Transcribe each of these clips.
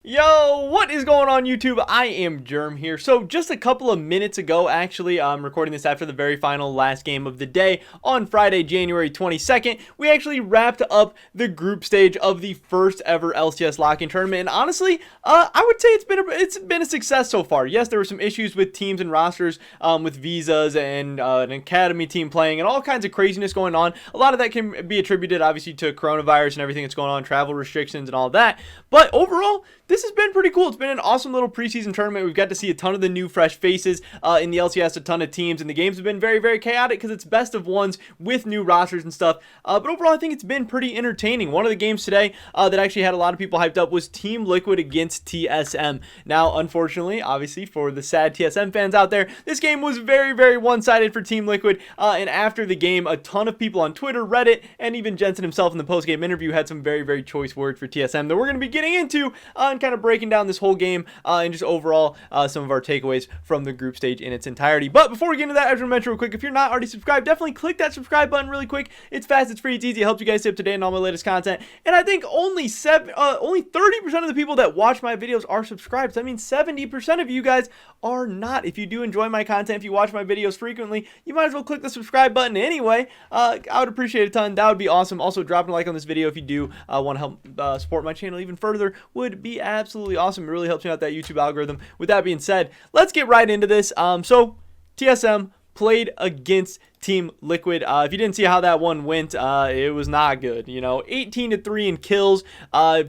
Yo, what is going on YouTube? I am Germ here. So just a couple of minutes ago, actually, I'm recording this after the very final last game of the day on Friday, January 22nd. We actually wrapped up the group stage of the first ever LCS lock-in tournament. And honestly, I would say it's been a success so far. Yes, there were some issues with teams and rosters, with visas and an academy team playing and all kinds of craziness going on. A lot of that can be attributed obviously to coronavirus and everything that's going on, travel restrictions and all that. But overall, this has been pretty cool. It's been an awesome little preseason tournament. We've got to see a ton of the new fresh faces in the LCS, a ton of teams, and the games have been very, very chaotic because it's best of ones with new rosters and stuff. But overall, I think it's been pretty entertaining. One of the games today that actually had a lot of people hyped up was Team Liquid against TSM. Now, unfortunately, obviously, for the sad TSM fans out there, this game was very, very one-sided for Team Liquid. And after the game, a ton of people on Twitter, Reddit, and even Jensen himself in the post-game interview had some very, very choice words for TSM that we're going to be getting into and kind of breaking down this whole game and just overall some of our takeaways from the group stage in its entirety. But before we get into that, I just want to mention real quick, if you're not already subscribed, definitely click that subscribe button really quick. It's fast, it's free, it's easy, it helps you guys stay up to date on all my latest content. And I think only 30% of the people that watch my videos are subscribed. So that means 70% of you guys are not. If you do enjoy my content, if you watch my videos frequently, you might as well click the subscribe button anyway. I would appreciate it a ton. That would be awesome. Also, dropping a like on this video if you do want to help support my channel even further would be absolutely awesome. It really helps me out that YouTube algorithm. With that being said, let's get right into this. So TSM played against Team Liquid. If you didn't see how that one went, it was not good. 18-3 in kills.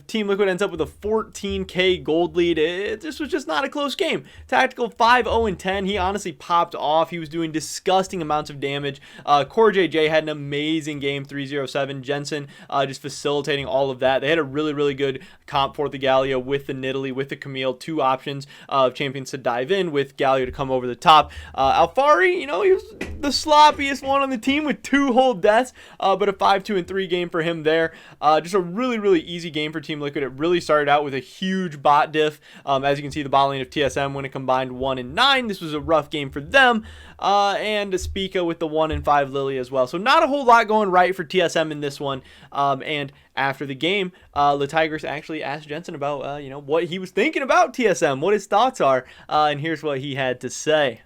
Team Liquid ends up with a 14k gold lead. This was just not a close game. Tactical 5-0-10. He honestly popped off. He was doing disgusting amounts of damage. Core JJ had an amazing game, 307. Jensen just facilitating all of that. They had a really, really good comp for the Galio with the Nidalee, with the Camille. Two options of champions to dive in with Galio to come over the top. Alfari, he was the sloppiest one on the team with 2 whole deaths, but a 5-2-3 game for him there. Just a really, really easy game for Team Liquid. It really started out with a huge bot diff. As you can see, the bot lane of TSM when it combined 1 and 9. This was a rough game for them. And Spica with the 1 and 5 Lily as well. So not a whole lot going right for TSM in this one. And after the game, the Tigers actually asked Jensen about what he was thinking about TSM, what his thoughts are, and here's what he had to say.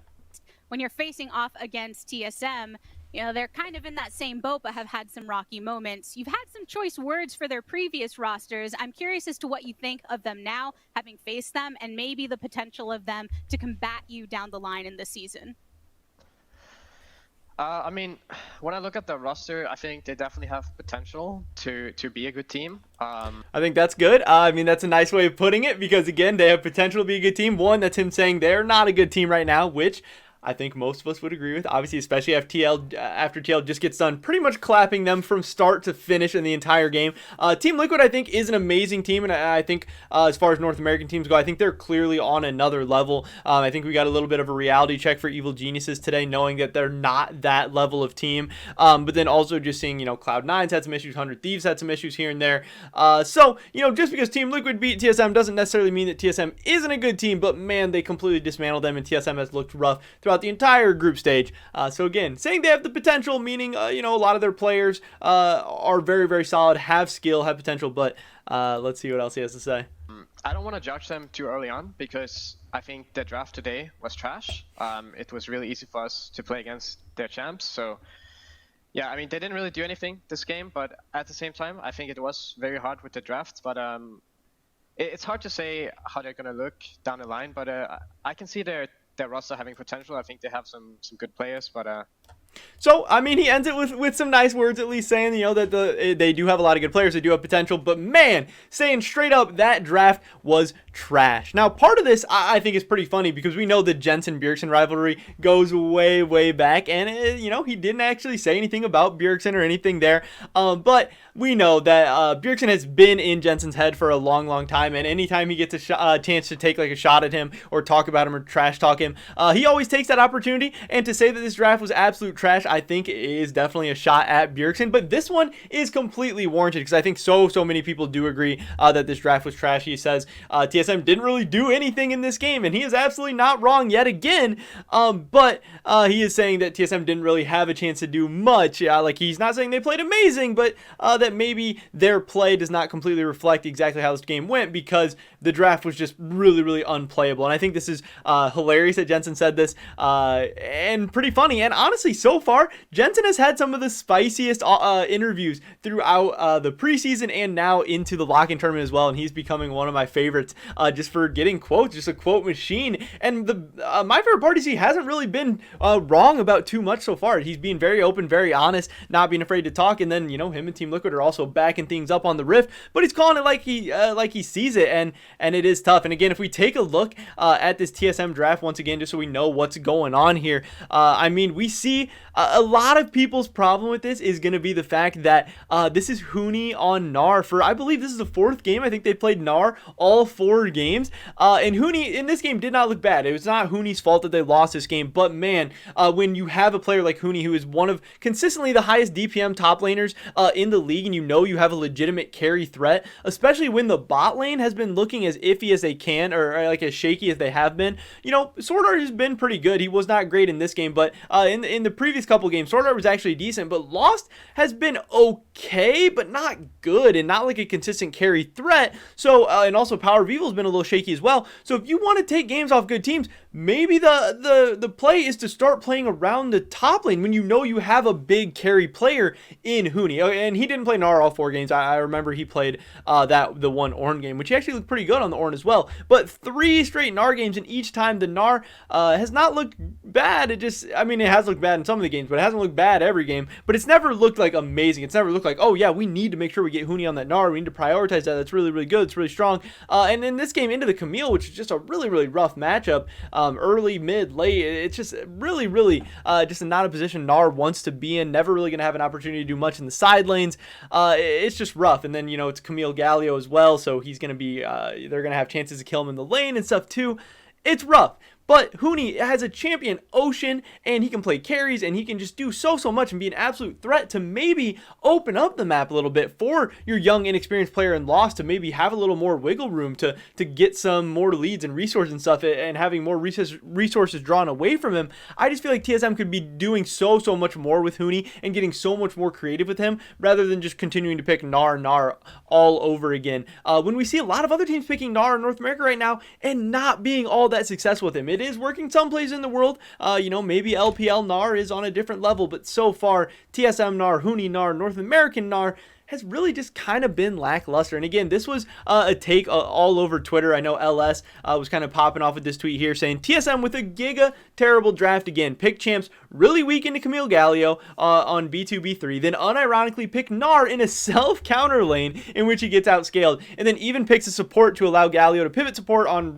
When you're facing off against TSM, they're kind of in that same boat, but have had some rocky moments. You've had some choice words for their previous rosters. I'm curious as to what you think of them now, having faced them, and maybe the potential of them to combat you down the line in the season. I mean, when I look at the roster, I think they definitely have potential to be a good team. I think that's good. I mean, that's a nice way of putting it because, again, they have potential to be a good team. One, that's him saying they're not a good team right now, which I think most of us would agree with, obviously, especially after TL just gets done pretty much clapping them from start to finish in the entire game. Team Liquid, I think, is an amazing team, and I think as far as North American teams go, I think they're clearly on another level. I think we got a little bit of a reality check for Evil Geniuses today, knowing that they're not that level of team, but then also just seeing, Cloud9's had some issues, 100 Thieves had some issues here and there. So, just because Team Liquid beat TSM doesn't necessarily mean that TSM isn't a good team, but man, they completely dismantled them, and TSM has looked rough throughout the entire group stage. So again, saying they have the potential, meaning a lot of their players are very, very solid, have skill, have potential, but let's see what else he has to say. I don't want to judge them too early on because I think the draft today was trash. It was really easy for us to play against their champs, so yeah, I mean, they didn't really do anything this game, but at the same time, I think it was very hard with the draft, but it's hard to say how they're going to look down the line, but I can see their roster having potential. I think they have some good players, but so, I mean, he ends it with some nice words, at least saying, that they do have a lot of good players, they do have potential, but man, saying straight up that draft was trash. Now, part of this, I think, is pretty funny because we know the Jensen-Bjergsen rivalry goes way, way back, and, he didn't actually say anything about Bjergsen or anything there, but we know that Bjergsen has been in Jensen's head for a long, long time, and anytime he gets a chance to take, a shot at him or talk about him or trash talk him, he always takes that opportunity, and to say that this draft was absolute trash, I think is definitely a shot at Bjergsen, but this one is completely warranted because I think so many people do agree that this draft was trash. He says TSM TSM didn't really do anything in this game, and he is absolutely not wrong yet again. But he is saying that TSM didn't really have a chance to do much. Like, he's not saying they played amazing, but that maybe their play does not completely reflect exactly how this game went, because the draft was just really, really unplayable. And I think this is hilarious that Jensen said this, and pretty funny. And honestly, so far, Jensen has had some of the spiciest interviews throughout the preseason and now into the lock-in tournament as well. And he's becoming one of my favorites just for getting quotes, just a quote machine. And my favorite part is he hasn't really been wrong about too much so far. He's being very open, very honest, not being afraid to talk. And then, him and Team Liquid are also backing things up on the Rift, but he's calling it like he sees it, and it is tough. And again, if we take a look at this TSM draft once again, just so we know what's going on here, I mean, we see a lot of people's problem with this is going to be the fact that this is Huni on Gnar for, I believe this is the 4th game. I think they played Gnar all 4 games, and Huni in this game did not look bad. It was not Huni's fault that they lost this game, but man, when you have a player like Huni, who is one of consistently the highest DPM top laners in the league, and you have a legitimate carry threat, especially when the bot lane has been looking as iffy as they can, or like as shaky as they have been. Sword Art has been pretty good. He was not great in this game, but in the previous couple games, Sword Art was actually decent, but Lost has been okay, but not good, and not like a consistent carry threat. So, and also Power of Evil has been a little shaky as well. So if you want to take games off good teams, maybe the play is to start playing around the top lane when you have a big carry player in Huni. And he didn't play Gnar all 4 games. I remember he played the one Ornn game, which he actually looked pretty good on the Ornn as well. But 3 straight Gnar games, and each time the Gnar has not looked bad. It has looked bad in some of the games, but it hasn't looked bad every game. But it's never looked like amazing. It's never looked like, oh yeah, we need to make sure we get Huni on that Gnar. We need to prioritize that. That's really, really good. It's really strong. And in this game, into the Camille, which is just a really, really rough matchup, early, mid, late, it's just really, really just not a position Gnar wants to be in. Never really going to have an opportunity to do much in the side lanes. It's just rough. And then, it's Camille Galio as well, so he's going to be, they're going to have chances to kill him in the lane and stuff too. It's rough. But Huni has a champion, Ocean, and he can play carries, and he can just do so much and be an absolute threat to maybe open up the map a little bit for your young, inexperienced player in Lost to maybe have a little more wiggle room to get some more leads and resources and stuff, and having more resources drawn away from him. I just feel like TSM could be doing so much more with Huni and getting so much more creative with him, rather than just continuing to pick Gnar all over again. When we see a lot of other teams picking Gnar in North America right now and not being all that successful with him. It is working some places in the world. Maybe LPL Gnar is on a different level, but so far, TSM Gnar, Huni Gnar, North American Gnar has really just kind of been lackluster. And again, this was a take all over Twitter. I know LS was kind of popping off with this tweet here saying, TSM with a giga terrible draft again. Pick champs really weak into Camille Galio on B2B3, then unironically pick Gnar in a self-counter lane in which he gets outscaled, and then even picks a support to allow Galio to pivot support on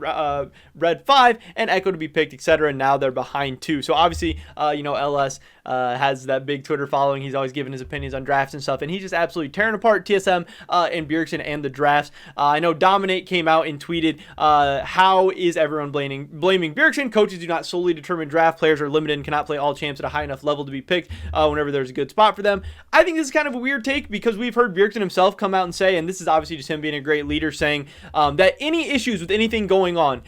Red 5 and Echo to be picked, etc. And now they're behind 2. So obviously, LS has that big Twitter following. He's always giving his opinions on drafts and stuff, and he's just absolutely tearing apart TSM and Bjergsen and the drafts. I know Dominate came out and tweeted, how is everyone blaming Bjergsen? Coaches do not solely determine draft. Players are limited and cannot play all champs at a high enough level to be picked whenever there's a good spot for them. I think this is kind of a weird take, because we've heard Bjergsen himself come out and say, and this is obviously just him being a great leader, saying that any issues with anything going on,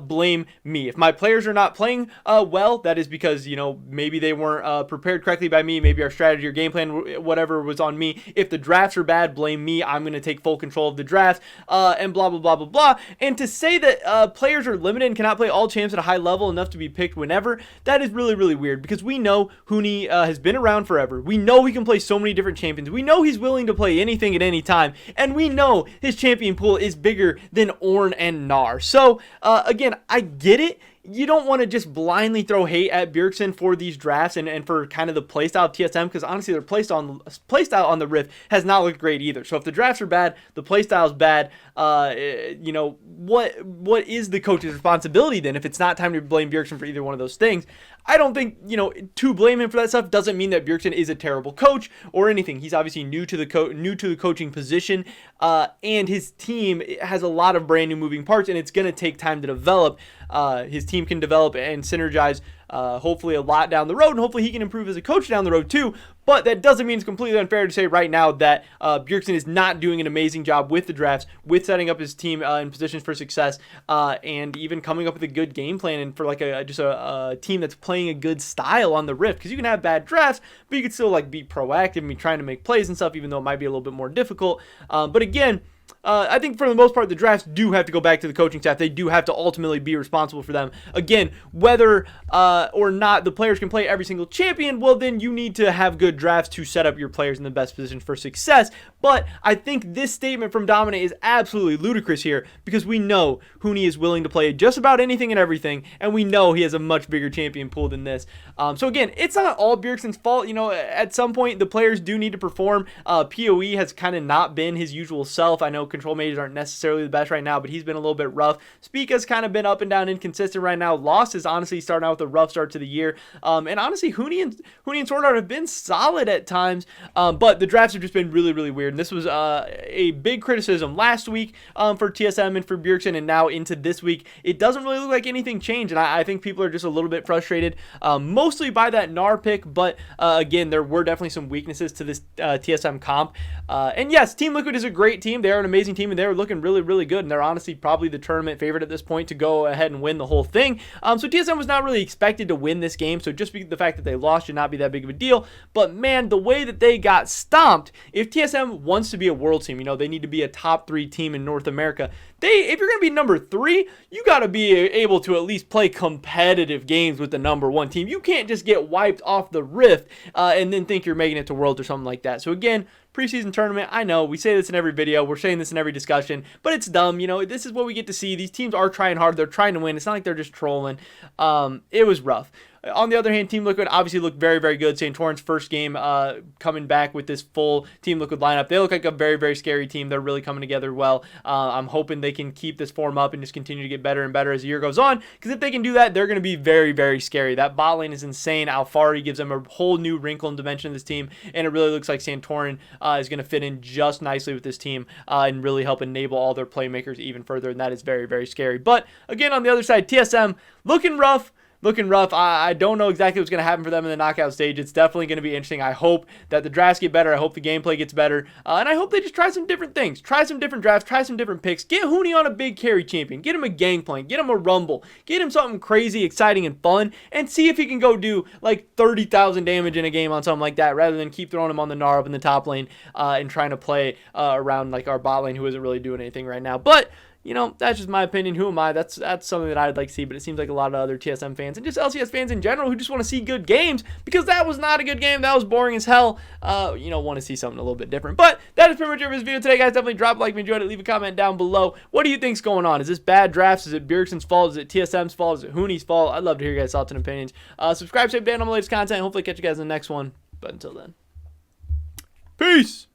blame me. If my players are not playing well, that is because, maybe they weren't prepared correctly by me. Maybe our strategy or game plan, whatever, was on me. If the drafts are bad, blame me. I'm going to take full control of the draft, and blah, blah, blah, blah, blah. And to say that players are limited and cannot play all champs at a high level enough to be picked whenever, that is really, really weird, because we know Huni has been around forever. We know he can play so many different champions. We know he's willing to play anything at any time, and we know his champion pool is bigger than Ornn and Gnar. So, again, I get it. You don't want to just blindly throw hate at Bjergsen for these drafts and for kind of the playstyle of TSM, because honestly, their playstyle on the Rift has not looked great either. So if the drafts are bad, the playstyle is bad, what is the coach's responsibility then if it's not time to blame Bjergsen for either one of those things? I don't think, to blame him for that stuff doesn't mean that Bjergsen is a terrible coach or anything. He's obviously new to the coaching position, and his team has a lot of brand new moving parts, and it's going to take time to develop his team team can develop and synergize hopefully a lot down the road, and hopefully he can improve as a coach down the road too. But that doesn't mean it's completely unfair to say right now that Bjergsen is not doing an amazing job with the drafts, with setting up his team in positions for success, and even coming up with a good game plan and for like just a team that's playing a good style on the Rift. Because you can have bad drafts, but you can still like be proactive and be trying to make plays and stuff, even though it might be a little bit more difficult. But again, I think for the most part, the drafts do have to go back to the coaching staff. They do have to ultimately be responsible for them. Again, whether or not the players can play every single champion, well, then you need to have good drafts to set up your players in the best position for success. But I think this statement from Dominant is absolutely ludicrous here, because we know Huni is willing to play just about anything and everything, and we know he has a much bigger champion pool than this. So again, it's not all Bjergsen's fault. You know, at some point, the players do need to perform. PoE has kind of not been his usual self. I know control mages aren't necessarily the best right now, but he's been a little bit rough. Spica's kind of been up and down, inconsistent right now. Lost is honestly starting out with a rough start to the year. And honestly, Huni and Sword Art have been solid at times, but the drafts have just been really, really weird. And this was a big criticism last week for TSM and for Bjergsen, and now into this week, it doesn't really look like anything changed. And I think people are just a little bit frustrated, mostly by that Gnar pick, but again, there were definitely some weaknesses to this TSM comp. And yes, Team Liquid is a great team. They are an amazing team, and they're looking really, really good, and they're honestly probably the tournament favorite at this point to go ahead and win the whole thing. So TSM was not really expected to win this game, so just the fact that they lost should not be that big of a deal. But man, the way that they got stomped, if TSM wants to be a world team, you know, they need to be a top 3 team in North America. If you're going to be number 3, you got to be able to at least play competitive games with the number 1 team. You can't just get wiped off the Rift and then think you're making it to Worlds or something like that. So again, preseason tournament, I know we say this in every video, we're saying this in every discussion, but it's dumb. You know, this is what we get to see. These teams are trying hard, they're trying to win. It's not like they're just trolling. It was rough. On the other hand, Team Liquid obviously looked very, very good. Santorin's first game coming back with this full Team Liquid lineup. They look like a very, very scary team. They're really coming together well. I'm hoping they can keep this form up and just continue to get better and better as the year goes on, because if they can do that, they're going to be very, very scary. That bot lane is insane. Alfari gives them a whole new wrinkle and dimension of this team, and it really looks like Santorin is going to fit in just nicely with this team and really help enable all their playmakers even further, and that is very, very scary. But again, on the other side, TSM looking rough. I don't know exactly what's going to happen for them in the knockout stage. It's definitely going to be interesting. I hope that the drafts get better. I hope the gameplay gets better. And I hope they just try some different things. Try some different drafts. Try some different picks. Get Huni on a big carry champion. Get him a Gangplank. Get him a Rumble. Get him something crazy, exciting, and fun. And see if he can go do like 30,000 damage in a game on something like that, rather than keep throwing him on the Gnar up in the top lane and trying to play around like our bot lane, who isn't really doing anything right now. But you know, that's just my opinion. Who am I? That's something that I'd like to see, but it seems like a lot of other TSM fans and just LCS fans in general who just want to see good games, because that was not a good game. That was boring as hell. You know, want to see something a little bit different. But that is pretty much it for this video today, guys. Definitely drop a like if you enjoyed it. Leave a comment down below. What do you think's going on? Is this bad drafts? Is it Bjergsen's fault? Is it TSM's fault? Is it Huni's fault? I'd love to hear your guys' thoughts and opinions. Subscribe, save down on my latest content. Hopefully catch you guys in the next one. But until then, peace!